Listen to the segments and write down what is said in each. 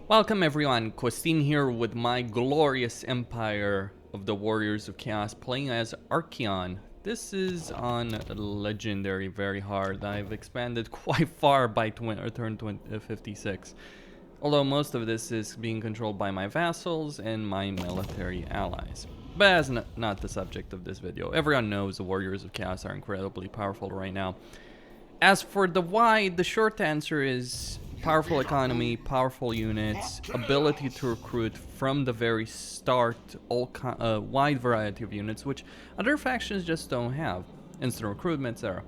Welcome everyone, Costin here with my glorious empire of the Warriors of Chaos, playing as Archeon. This is on Legendary, very hard. I've expanded quite far by turn 56. Although most of this is being controlled by my vassals and my military allies. But that's not the subject of this video. Everyone knows the Warriors of Chaos are incredibly powerful right now. As for the why, the short answer is powerful economy, powerful units, ability to recruit from the very start, wide variety of units, which other factions just don't have, instant recruitment, etc.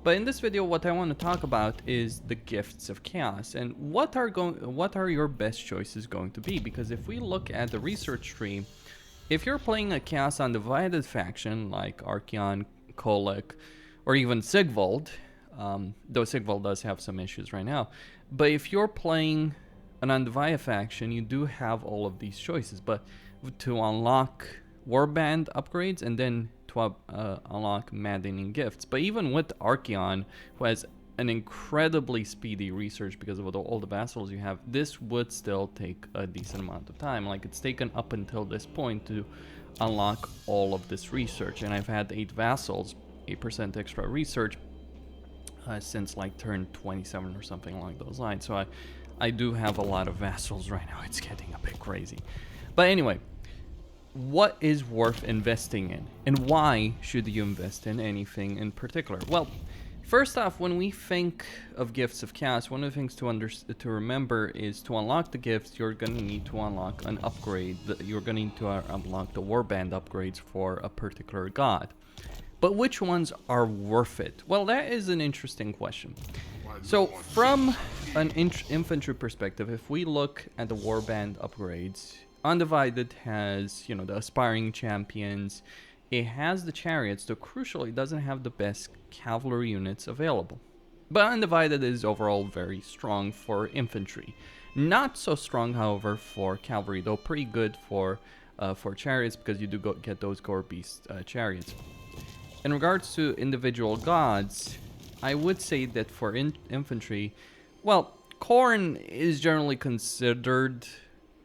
But in this video, what I want to talk about is the gifts of chaos and what are your best choices going to be? Because if we look at the research tree, if you're playing a Chaos Undivided faction like Archeon, Kolek, or even Sigvald, though Sigvald does have some issues right now. But if you're playing an Undivided faction, you do have all of these choices. But to unlock Warband upgrades and then to unlock maddening gifts. But even with Archeon, who has an incredibly speedy research because of all the vassals you have, this would still take a decent amount of time. Like, it's taken up until this point to unlock all of this research. And I've had 8 vassals, 8% extra research, since like turn 27 or something along those lines. So I do have a lot of vassals right now. It's getting a bit crazy. But anyway, what is worth investing in? And why should you invest in anything in particular? Well, first off, when we think of gifts of chaos, one of the things to remember is to unlock the gifts, you're going to need to unlock an upgrade. You're going to need to unlock the warband upgrades for a particular god. But which ones are worth it? Well, that is an interesting question. So from an infantry perspective, if we look at the warband upgrades, Undivided has, you know, the aspiring champions. It has the chariots, though crucially it doesn't have the best cavalry units available. But Undivided is overall very strong for infantry. Not so strong, however, for cavalry, though pretty good for chariots, because you do get those Gore Beast chariots. In regards to individual gods, I would say that for infantry, well, Khorne is generally considered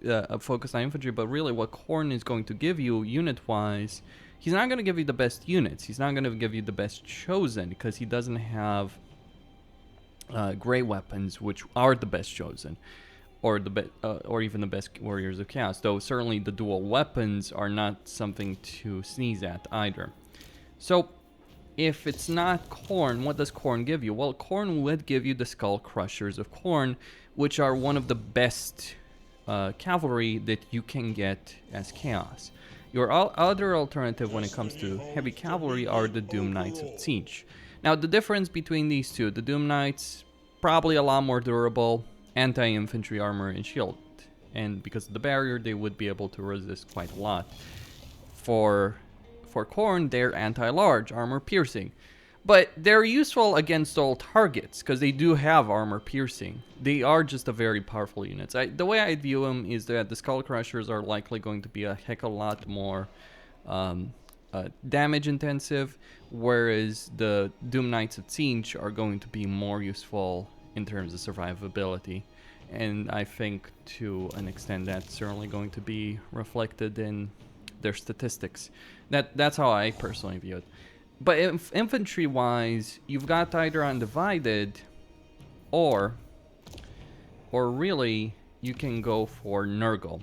a focus on infantry, but really what Khorne is going to give you unit-wise, he's not going to give you the best units. He's not going to give you the best chosen, because he doesn't have gray weapons, which are the best chosen, or even the best warriors of chaos. Though certainly the dual weapons are not something to sneeze at either. So, if it's not Khorne, what does Khorne give you? Well, Khorne would give you the Skull Crushers of Khorne, which are one of the best cavalry that you can get as Chaos. Your other alternative when it comes to heavy cavalry are the Doom Knights of Siege. Now, the difference between these two, the Doom Knights, probably a lot more durable, anti-infantry armor and shield. And because of the barrier, they would be able to resist quite a lot. For Khorne, they're anti-large, armor piercing. But they're useful against all targets, because they do have armor piercing. They are just a very powerful unit. The way I view them is that the Skull Crushers are likely going to be a heck of a lot more damage intensive, whereas the Doom Knights of Siege are going to be more useful in terms of survivability. And I think to an extent that's certainly going to be reflected in their statistics. That's how I personally view it. But infantry-wise, you've got either Undivided, or really you can go for Nurgle,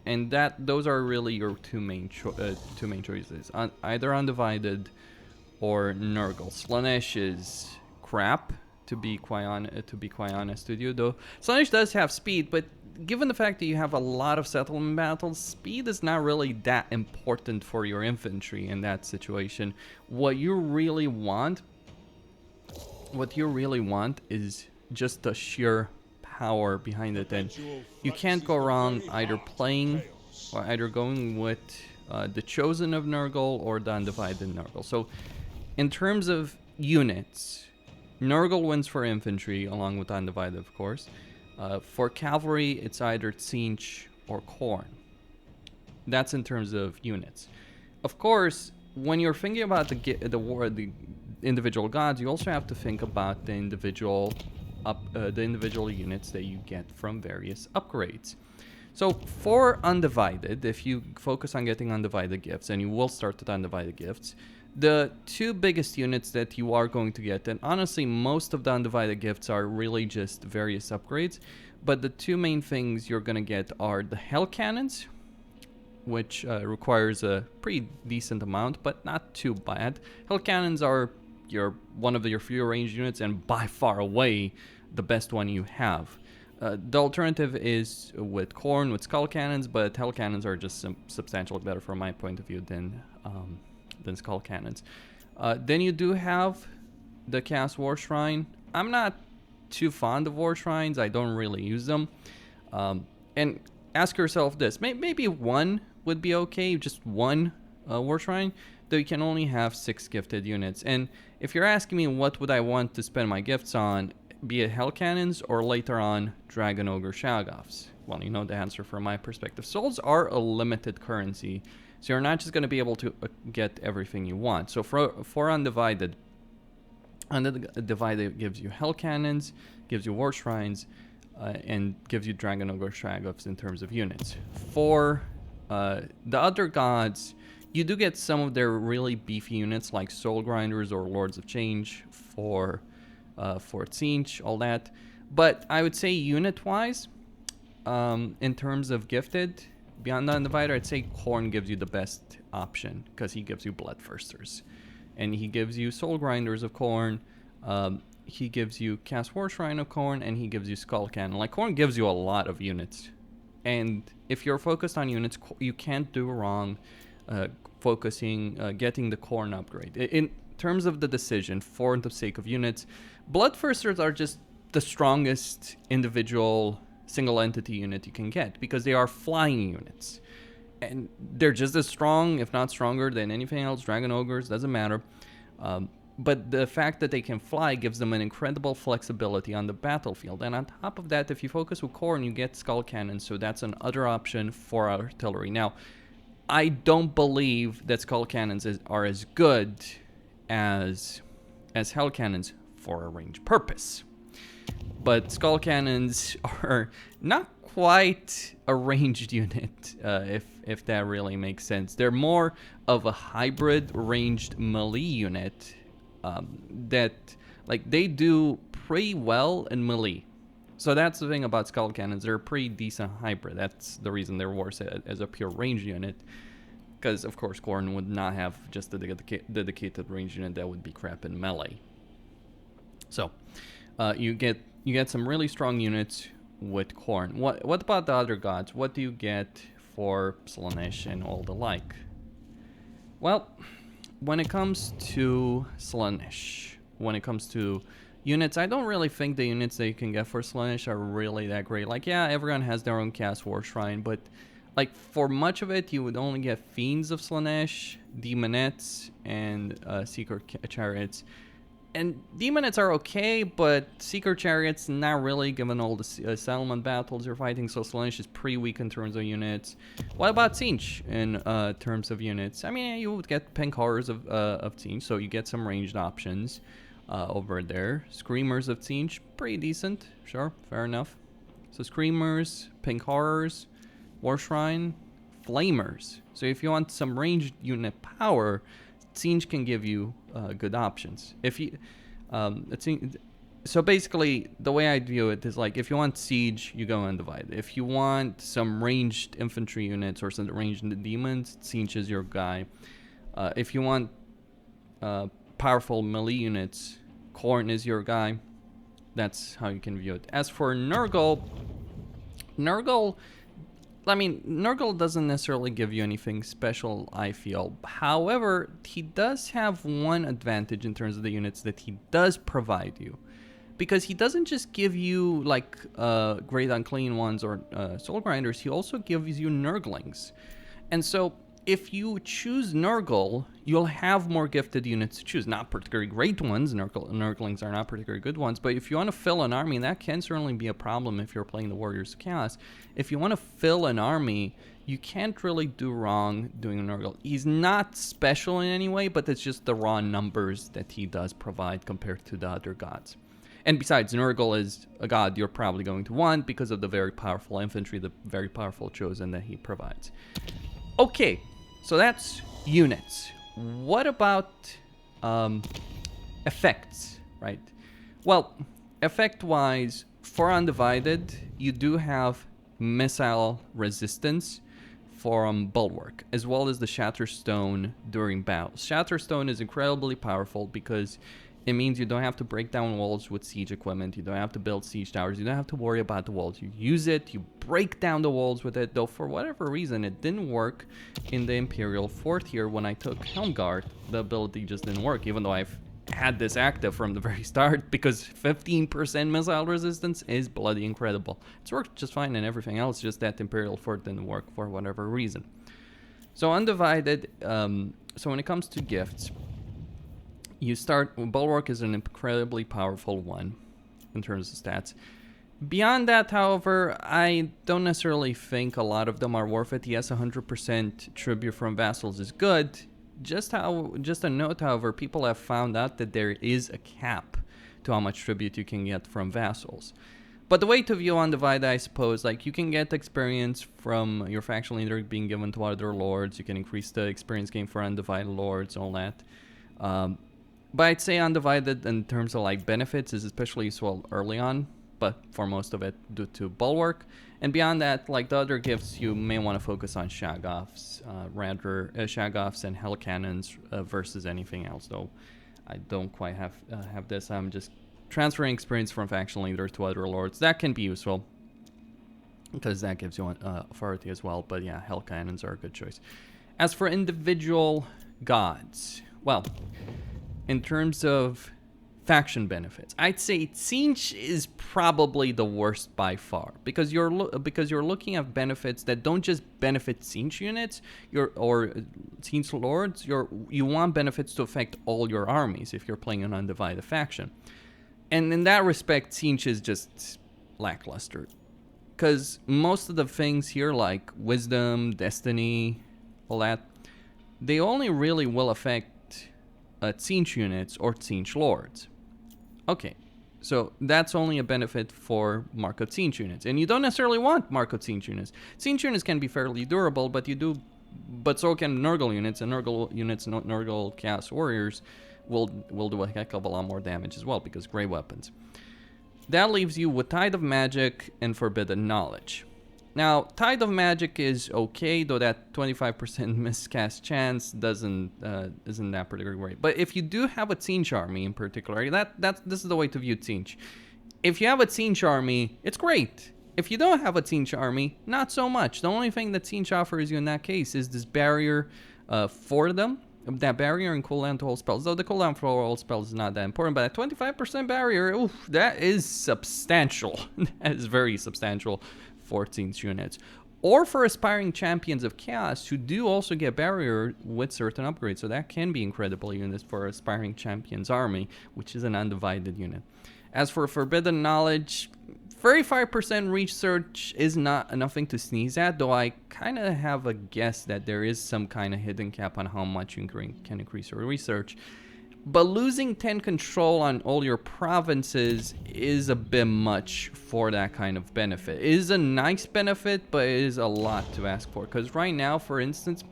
and those are really your two main choices. Either Undivided or Nurgle. Solanesh is crap, to be quite honest with you. Though Solanesh does have speed, but given the fact that you have a lot of settlement battles, speed is not really that important for your infantry in that situation. What you really want is just the sheer power behind it, and you can't go wrong either going with the Chosen of Nurgle or the Undivided Nurgle. So in terms of units, Nurgle wins for infantry, along with Undivided, of course. For cavalry, it's either Siege or Khorne. That's in terms of units. Of course, when you're thinking about the individual gods, you also have to think about the individual the individual units that you get from various upgrades. So for Undivided, if you focus on getting Undivided gifts, and you will start with Undivided gifts, the two biggest units that you are going to get, and honestly most of the Undivided gifts are really just various upgrades, but the two main things you're going to get are the Hell Cannons, which requires a pretty decent amount, but not too bad. Hell Cannons are one of your fewer ranged units, and by far away the best one you have. The alternative is with Khorne, with Skull Cannons, but Hell Cannons are just substantially better from my point of view than Skull Cannons. Then you do have the Chaos War Shrine. I'm not too fond of War Shrines. I don't really use them. And ask yourself this. Maybe one would be okay, just one War Shrine, though you can only have 6 gifted units. And if you're asking me what would I want to spend my gifts on, be it Hell Cannons or later on Dragon Ogre Shoggoths, well, you know the answer from my perspective. Souls are a limited currency, so you're not just going to be able to get everything you want. So for Undivided gives you Hell Cannons, gives you War Shrines, and gives you Dragon Ogre Shoggoths in terms of units. For the other gods, you do get some of their really beefy units like Soul Grinders or Lords of Change for Tzeentch, all that. But I would say unit-wise, in terms of gifted, beyond the Undivided, I'd say Khorne gives you the best option because he gives you Bloodthirsters. And he gives you Soul Grinders of Khorne, he gives you Chaos War Shrine of Khorne, and he gives you Skull Cannon. Like, Khorne gives you a lot of units. And if you're focused on units, you can't do wrong getting the Khorne upgrade. In terms of the decision, for the sake of units, Bloodthirsters are just the strongest individual single entity unit you can get because they are flying units. And they're just as strong, if not stronger, than anything else. Dragon Ogres, doesn't matter. But the fact that they can fly gives them an incredible flexibility on the battlefield. And on top of that, if you focus with Khorne, you get Skull Cannon, so that's another option for artillery. Now, I don't believe that Skull Cannons are as good as Hell Cannons for a range purpose. But Skull Cannons are not quite a ranged unit, if that really makes sense. They're more of a hybrid ranged melee unit that, like, they do pretty well in melee. So that's the thing about Skull Cannons. They're a pretty decent hybrid. That's the reason they're worse as a pure ranged unit. Because, of course, Khorne would not have just a dedicated ranged unit that would be crap in melee. So, you get some really strong units with Khorne. What about the other gods? What do you get for Solanesh and all the like? Well, when it comes to Solanesh, when it comes to units, I don't really think the units that you can get for Solanesh are really that great. Like, yeah, everyone has their own Chaos War Shrine, but like for much of it, you would only get Fiends of Solanesh, Demonettes, and Seeker Chariots. And Demonettes are okay, but Seeker Chariots not really, given all the settlement battles you're fighting, so Solanesh is pretty weak in terms of units. What about Tzeentch in terms of units? I mean, you would get Pink Horrors of Tzeentch, so you get some ranged options over there. Screamers of Tzeentch, pretty decent, sure, fair enough. So Screamers, Pink Horrors, War Shrine, Flamers. So if you want some ranged unit power, Tzeentch can give you good options. If you, so basically, the way I view it is like, if you want siege, you go Undivided. If you want some ranged infantry units or some ranged demons, Tzeentch is your guy. If you want powerful melee units, Khorne is your guy. That's how you can view it. As for Nurgle, I mean, Nurgle doesn't necessarily give you anything special, I feel. However, he does have one advantage in terms of the units that he does provide you. Because he doesn't just give you, like, Great Unclean Ones or Soul Grinders, he also gives you Nurglings. And so, if you choose Nurgle, you'll have more gifted units to choose. Not particularly great ones, Nurglings are not particularly good ones, but if you want to fill an army, that can certainly be a problem if you're playing the Warriors of Chaos. If you want to fill an army, you can't really do wrong doing Nurgle. He's not special in any way, but it's just the raw numbers that he does provide compared to the other gods. And besides, Nurgle is a god you're probably going to want because of the very powerful infantry, the very powerful chosen that he provides. Okay, so that's units. What about effects, right? Well, effect-wise, for Undivided, you do have missile resistance from Bulwark, as well as the Shatterstone during battles. Shatterstone is incredibly powerful because it means you don't have to break down walls with siege equipment, you don't have to build siege towers, you don't have to worry about the walls. You use it, you break down the walls with it, though for whatever reason it didn't work in the Imperial Fort here when I took Helmgard. The ability just didn't work, even though I've had this active from the very start, because 15% missile resistance is bloody incredible. It's worked just fine and everything else, just that Imperial Fort didn't work for whatever reason. So Undivided, so when it comes to gifts, you start, Bulwark is an incredibly powerful one in terms of stats. Beyond that, however, I don't necessarily think a lot of them are worth it. Yes, 100% tribute from vassals is good. Just a note, however, people have found out that there is a cap to how much tribute you can get from vassals. But the way to view Undivided, I suppose, like, you can get experience from your faction leader being given to other lords. You can increase the experience gain for Undivided lords, all that. But I'd say Undivided in terms of like benefits is especially useful early on, but for most of it due to Bulwark. And beyond that, like the other gifts, you may want to focus on Shagoffs, Shagoffs and Hell Cannons versus anything else. Though I don't quite have this. I'm just transferring experience from faction leader to other lords. That can be useful because that gives you authority as well. But yeah, Hell Cannons are a good choice. As for individual gods, well, in terms of faction benefits, I'd say Tzeentch is probably the worst by far, because you're looking at benefits that don't just benefit Tzeentch units or Tzeentch lords. You want benefits to affect all your armies if you're playing an Undivided faction, and in that respect, Tzeentch is just lackluster, because most of the things here like Wisdom, Destiny, all that, they only really will affect Tzeentch units or Tzeentch lords. Okay, so that's only a benefit for Marco Tzeentch units, and you don't necessarily want Marco Tzeentch units. Tzeentch units can be fairly durable, but so can Nurgle units, and Nurgle units, Nurgle Chaos Warriors, will do a heck of a lot more damage as well because Grey Weapons. That leaves you with Tide of Magic and Forbidden Knowledge. Now, Tide of Magic is okay, though that 25% miscast chance isn't that particularly great. But if you do have a Tzeentch army in particular, this is the way to view Tzeentch. If you have a Tzeentch army, it's great. If you don't have a Tzeentch army, not so much. The only thing that Tzeentch offers you in that case is this barrier for them. That barrier and cooldown to all spells. Though the cooldown for all spells is not that important, but that 25% barrier, oof, that is substantial. That is very substantial. 14th units, or for aspiring champions of chaos who do also get barrier with certain upgrades, so that can be incredible units for aspiring champions army, which is an Undivided unit. As for Forbidden Knowledge, 35% research is not nothing to sneeze at, though I kind of have a guess that there is some kind of hidden cap on how much you can increase your research. But losing 10 control on all your provinces is a bit much for that kind of benefit. It is a nice benefit, but it is a lot to ask for. Because right now, for instance,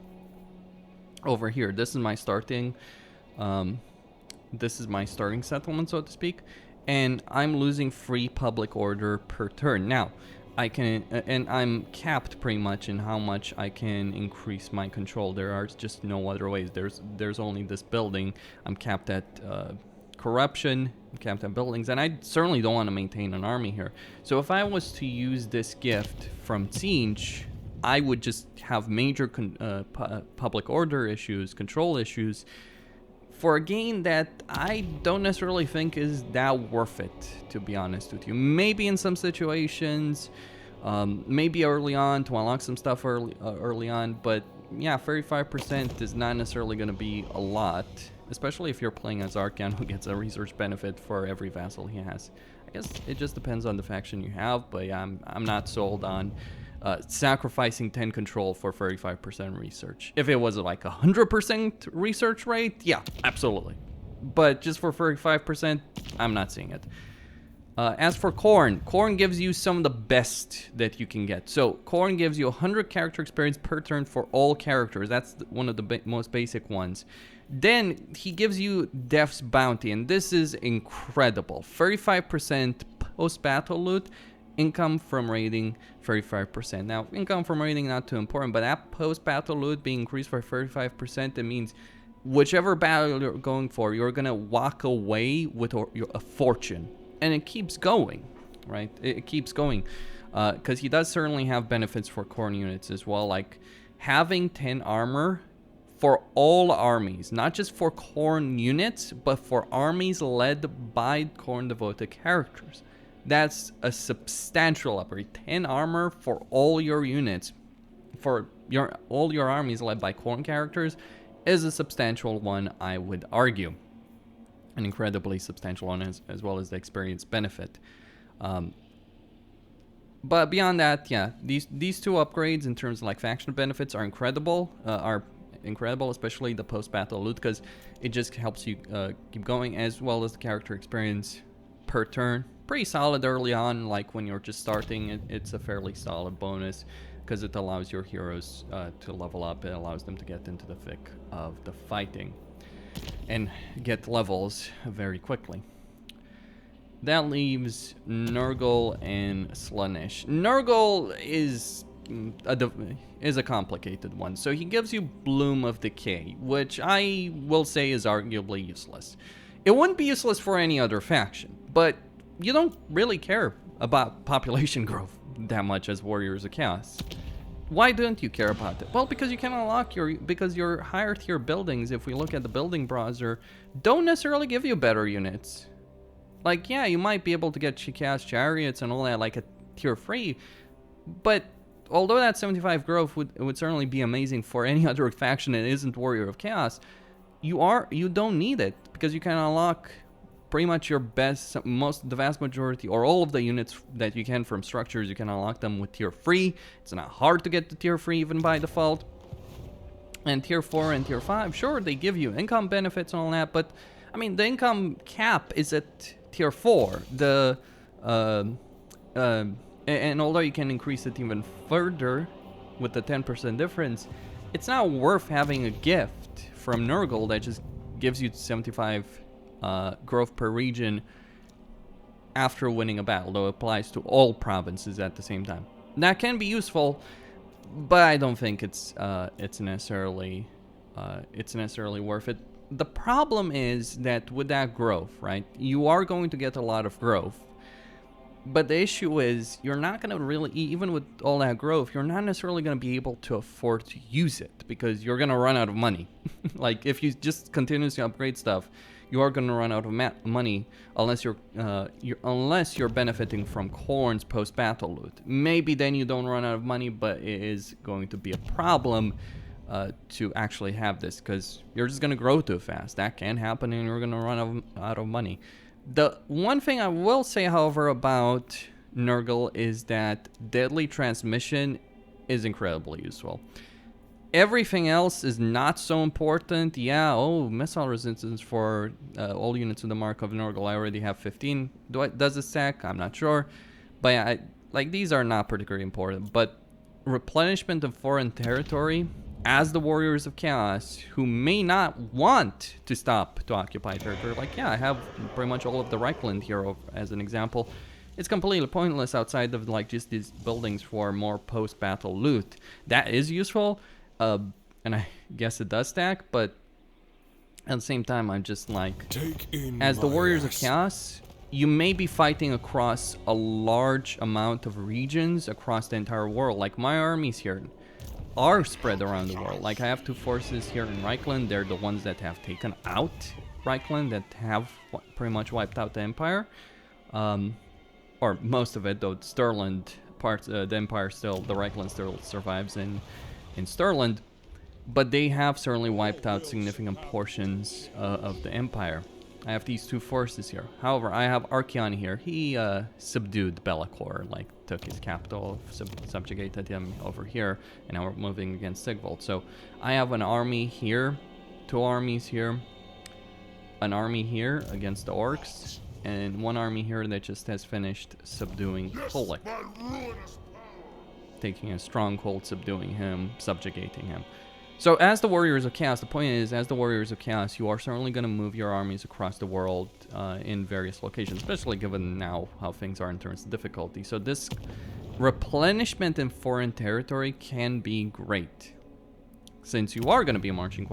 over here, this is my starting settlement, so to speak. And I'm losing 3 public order per turn. Now, I can, and I'm capped pretty much in how much I can increase my control. There are just no other ways. There's only this building. I'm capped at corruption, I'm capped at buildings, and I certainly don't want to maintain an army here. So if I was to use this gift from Tzeentch, I would just have major public order issues, control issues, for a gain that I don't necessarily think is that worth it, to be honest with you. Maybe in some situations, maybe early on to unlock some stuff early on, but yeah, 35% is not necessarily going to be a lot, especially if you're playing as Archaon, who gets a research benefit for every vassal he has. I guess it just depends on the faction you have, but yeah, I'm not sold on sacrificing 10 control for 35% research. If it was like 100% research rate, yeah, absolutely. But just for 35%, I'm not seeing it. As for Khorne, Khorne gives you some of the best that you can get. So Khorne gives you 100 character experience per turn for all characters. That's one of the most basic ones. Then he gives you Death's Bounty, and this is incredible. 35% post-battle loot, income from raiding 35%. Now, income from raiding not too important, but that post-battle loot being increased by 35%, it means whichever battle you're going for, you're gonna walk away with a fortune. And it keeps going, right? It keeps going. Because he does certainly have benefits for Khorne units as well, like having 10 armor for all armies, not just for Khorne units, but for armies led by Khorne devoted characters. That's a substantial upgrade. 10 armor for all your units, for all your armies led by Khorne characters, is a substantial one, I would argue. An incredibly substantial one, as well as the experience benefit. But beyond that, yeah, these two upgrades in terms of like faction benefits are incredible. Especially the post-battle loot, because it just helps you keep going, as well as the character experience per turn. Pretty solid early on, like when you're just starting, it's a fairly solid bonus, because it allows your heroes to level up. It allows them to get into the thick of the fighting and get levels very quickly. That leaves Nurgle and Solanesh. Nurgle is a complicated one. So he gives you Bloom of Decay, which I will say is arguably useless. It wouldn't be useless for any other faction, but you don't really care about population growth that much as Warriors of Chaos. Why don't you care about it? Well, because you can unlock because your higher tier buildings, if we look at the building browser, don't necessarily give you better units. Like, yeah, you might be able to get Chaos Chariots and all that like a tier 3, but although that 75 growth would certainly be amazing for any other faction that isn't Warrior of Chaos, you don't need it, because you can unlock pretty much your best, the vast majority, or all of the units that you can from structures. You can unlock them with tier 3. It's not hard to get to tier 3 even by default. And tier 4 and tier 5, sure, they give you income benefits and all that, but I mean, the income cap is at tier 4. And although you can increase it even further with the 10% difference, it's not worth having a gift from Nurgle that just gives you 75 growth per region after winning a battle, though it applies to all provinces at the same time. That can be useful, but I don't think it's necessarily worth it. The problem is that with that growth, right, you are going to get a lot of growth, but the issue is you're not going to really, even with all that growth, you're not necessarily going to be able to afford to use it, because you're going to run out of money. Like, if you just continuously upgrade stuff, you are going to run out of money unless you're benefiting from Khorne's post-battle loot. Maybe then you don't run out of money, but it is going to be a problem to actually have this, because you're just going to grow too fast. That can happen, and you're going to run out of money. The one thing I will say, however, about Nurgle is that Deadly Transmission is incredibly useful. Everything else is not so important. Yeah, missile resistance for all units of the Mark of Nurgle. I already have 15. Does it stack? I'm not sure. But yeah, these are not particularly important. But replenishment of foreign territory, as the Warriors of Chaos, who may not want to stop to occupy territory, like, yeah, I have pretty much all of the Reichland here as an example. It's completely pointless outside of like just these buildings for more post-battle loot. That is useful, and I guess it does stack, but at the same time, I'm just like, as the Warriors of Chaos, you may be fighting across a large amount of regions across the entire world. Like, my armies here are spread around the world. Like, I have 2 forces here in Reichland. They're the ones that have taken out Reichland, that have pretty much wiped out the Empire. Or most of it, though Stirland parts, the Empire still, the Reichland still survives in Stirland. But they have certainly wiped out significant portions of the Empire. I have these 2 forces here. However, I have Archeon here. He subdued Be'lakor, like took his capital, subjugated him over here, and now we're moving against Sigvald. So I have an army here, 2 armies here, an army here against the orcs, and one army here that just has finished subduing Phillip. Taking a stronghold, subduing him, subjugating him. So as the Warriors of Chaos, the point is, as the Warriors of Chaos, you are certainly going to move your armies across the world in various locations, especially given now how things are in terms of difficulty. So this replenishment in foreign territory can be great. Since you are going to be marching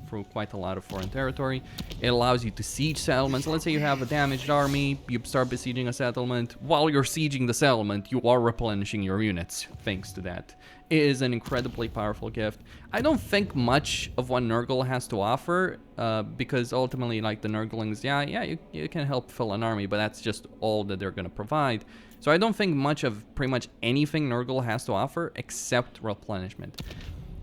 through quite a lot of foreign territory, it allows you to siege settlements. Let's say you have a damaged army, you start besieging a settlement. While you're sieging the settlement, you are replenishing your units, thanks to that. It is an incredibly powerful gift. I don't think much of what Nurgle has to offer, because ultimately, like, the Nurglings, you can help fill an army, but that's just all that they're going to provide. So I don't think much of pretty much anything Nurgle has to offer except replenishment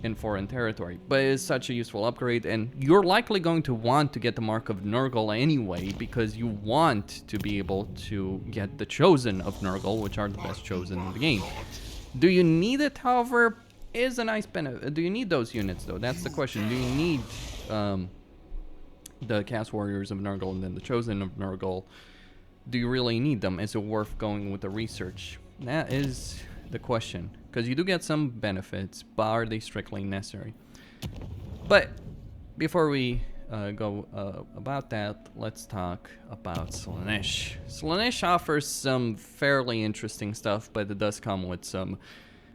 in foreign territory, but it is such a useful upgrade, and you're likely going to want to get the Mark of Nurgle anyway, because you want to be able to get the Chosen of Nurgle, which are the best Chosen in the game. Do you need it, however? Is a nice benefit. Do you need those units, though? That's the question. Do you need the Chaos Warriors of Nurgle and then the Chosen of Nurgle? Do you really need them? Is it worth going with the research? That is the question, because you do get some benefits, but are they strictly necessary? But before we go about that, let's talk about Solanesh. Solanesh offers some fairly interesting stuff, but it does come with some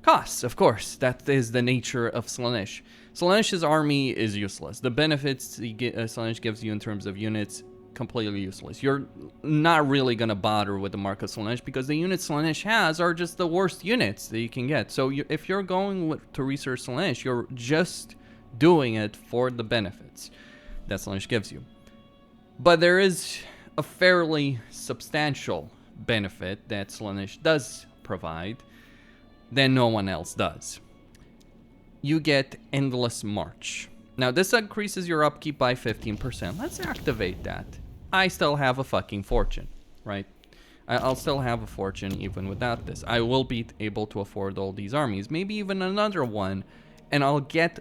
costs, of course. That is the nature of Solanesh. Solanesh's army is useless. The benefits Solanesh gives you in terms of units, completely useless. You're not really going to bother with the Mark of Solanesh because the units Solanesh has are just the worst units that you can get. So if you're going to research Solanesh, you're just doing it for the benefits that Solanesh gives you. But there is a fairly substantial benefit that Solanesh does provide that no one else does. You get Endless March. Now this increases your upkeep by 15%. Let's activate that. I still have a fucking fortune, right? I'll still have a fortune even without this. I will be able to afford all these armies, maybe even another one, and I'll get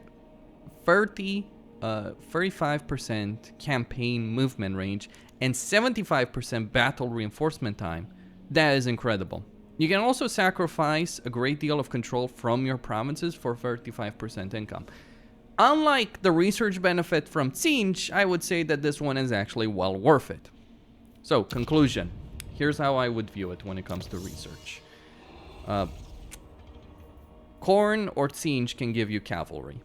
35% campaign movement range and 75% battle reinforcement time. That is incredible. You can also sacrifice a great deal of control from your provinces for 35% income. Unlike the research benefit from Siege, I would say that this one is actually well worth it. So, conclusion. Here's how I would view it when it comes to research. Khorne or Siege can give you cavalry.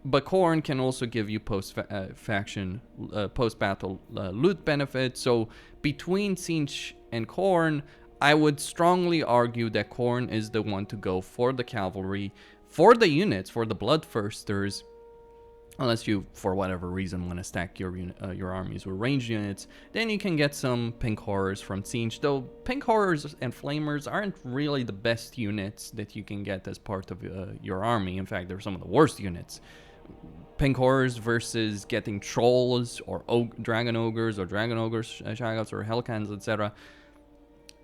But Khorne can also give you post-battle loot benefits. So, between Siege and Khorne, I would strongly argue that Khorne is the one to go for the cavalry. For the units, for the Bloodthirsters, unless you, for whatever reason, want to stack your armies with ranged units, then you can get some Pink Horrors from Siege. Though Pink Horrors and Flamers aren't really the best units that you can get as part of your army. In fact, they're some of the worst units. Pink Horrors versus getting Trolls or Dragon Ogres or Dragon Ogres, Shaggots or Hellcans, etc.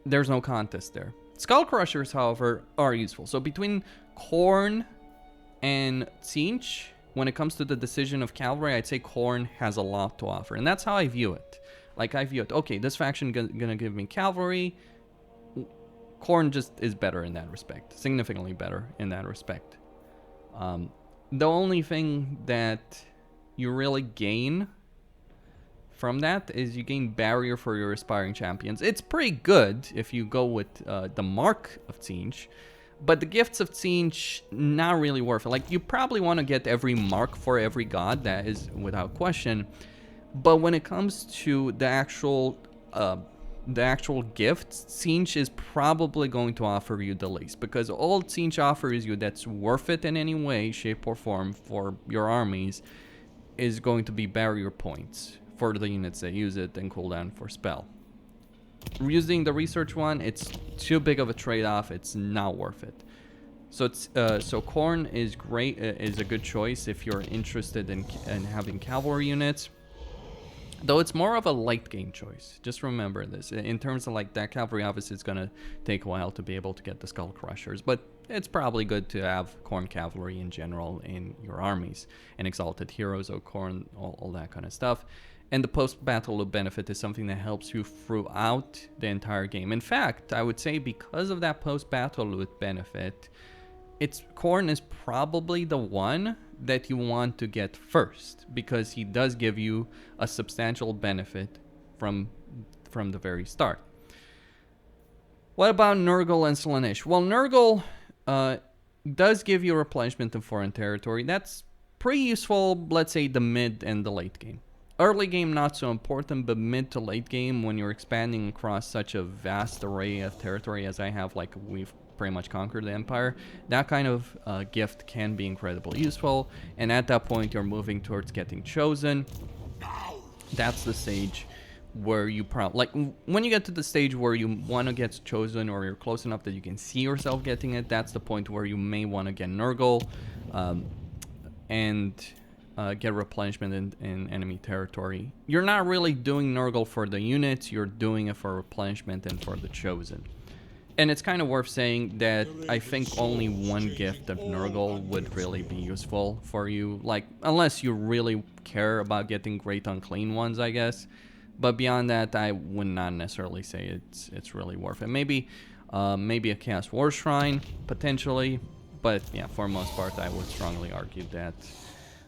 There's no contest there. Skull Crushers, however, are useful. So between Khorne and Siege, when it comes to the decision of cavalry, I'd say Khorne has a lot to offer. And that's how I view it. Like, I view it, okay, this faction gonna give me cavalry. Khorne just is better in that respect. Significantly better in that respect. The only thing that you really gain from that is you gain barrier for your aspiring champions. It's pretty good if you go with the Mark of Siege, but the gifts of Siege, not really worth it. Like, you probably want to get every mark for every god, that is without question, but when it comes to the actual gifts, Siege is probably going to offer you the least, because all Siege offers you that's worth it in any way, shape, or form for your armies is going to be barrier points for the units that use it and cooldown for spell. Using the research one, it's too big of a trade-off. It's not worth it. So it's so Khorne is great, is a good choice if you're interested in having cavalry units. Though it's more of a late game choice. Just remember this. In terms of like that cavalry, obviously it's gonna take a while to be able to get the Skull Crushers, but it's probably good to have Khorne cavalry in general in your armies and exalted heroes of Khorne, all that kind of stuff. And the post-battle loot benefit is something that helps you throughout the entire game. In fact, I would say because of that post-battle loot benefit, Khorne is probably the one that you want to get first, because he does give you a substantial benefit from the very start. What about Nurgle and Solanesh? Well, Nurgle does give you replenishment in foreign territory. That's pretty useful, let's say, the mid and the late game. Early game, not so important, but mid to late game, when you're expanding across such a vast array of territory as I have, like we've pretty much conquered the Empire, that kind of gift can be incredibly useful. And at that point, you're moving towards getting chosen. That's the stage where you probably, like, when you get to the stage where you want to get chosen, or you're close enough that you can see yourself getting it, that's the point where you may want to get Nurgle and get replenishment in enemy territory. You're not really doing Nurgle for the units, you're doing it for replenishment and for the chosen. And it's kind of worth saying that I think only one gift of Nurgle would really be useful for you, like, unless you really care about getting great unclean ones, I guess. But beyond that, I would not necessarily say it's really worth it. Maybe a Chaos War Shrine, potentially. But yeah, for the most part, I would strongly argue that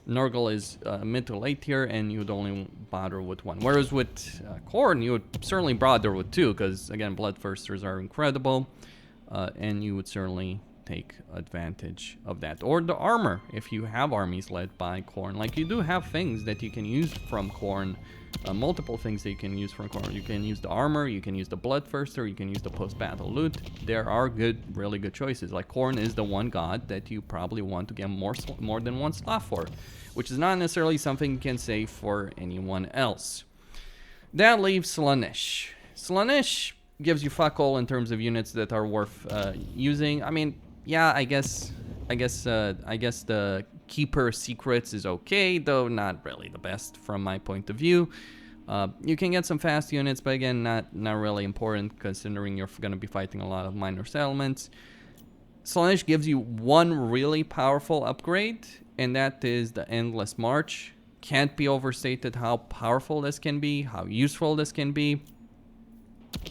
Nurgle is mid to late tier, and you'd only bother with one. Whereas with Khorne, you would certainly bother with two, because again, Bloodthirsters are incredible, and you would certainly take advantage of that. Or the armor, if you have armies led by Khorne. Like, you do have things that you can use from Khorne, multiple things that you can use from Khorne. You can use the armor, you can use the Bloodthirster, you can use the post-battle loot. There are really good choices. Like, Khorne is the one god that you probably want to get more than one slot for, which is not necessarily something you can say for anyone else. That leaves Solanesh. Solanesh gives you fuck all in terms of units that are worth using. I mean, yeah, I guess the Keeper Secrets is okay, though not really the best from my point of view. You can get some fast units, but again, not really important, considering you're going to be fighting a lot of minor settlements. Solanesh gives you one really powerful upgrade, and that is the Endless March. Can't be overstated how powerful this can be, how useful this can be.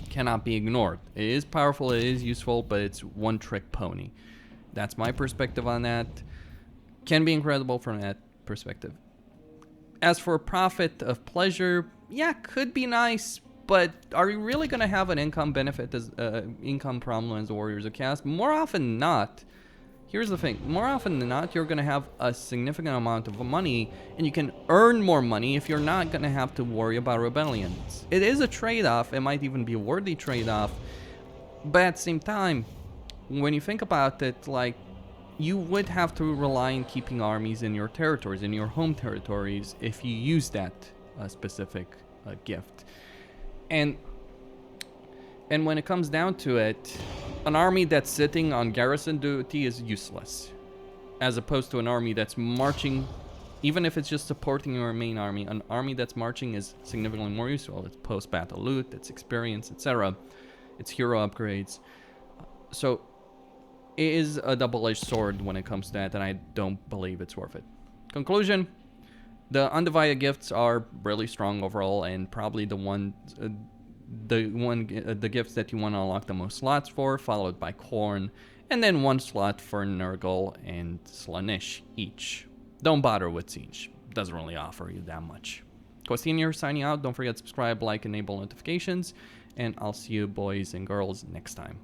Cannot be ignored. It is powerful, it is useful, but it's one-trick pony. That's my perspective on that. Can be incredible from that perspective. As for Prophet of Pleasure, yeah, could be nice, but are you really going to have an income benefit, as income problem as the Warriors of Chaos? More often than not. Here's the thing, more often than not, you're going to have a significant amount of money, and you can earn more money if you're not going to have to worry about rebellions. It is a trade-off, it might even be a worthy trade-off, but at the same time, when you think about it, like, you would have to rely on keeping armies in your territories, in your home territories, if you use that specific gift. And when it comes down to it, an army that's sitting on garrison duty is useless, as opposed to an army that's marching. Even if it's just supporting your main army, an army that's marching is significantly more useful. It's post-battle loot, it's experience, etc. It's hero upgrades. So it is a double-edged sword when it comes to that, and I don't believe it's worth it. Conclusion: the Undivided gifts are really strong overall, and probably the gifts that you want to unlock the most slots for, followed by Khorne, and then one slot for Nurgle and Solanesh each. Don't bother with Siege. Doesn't really offer you that much. Costin here, signing out. Don't forget to subscribe, like, enable notifications, and I'll see you boys and girls next time.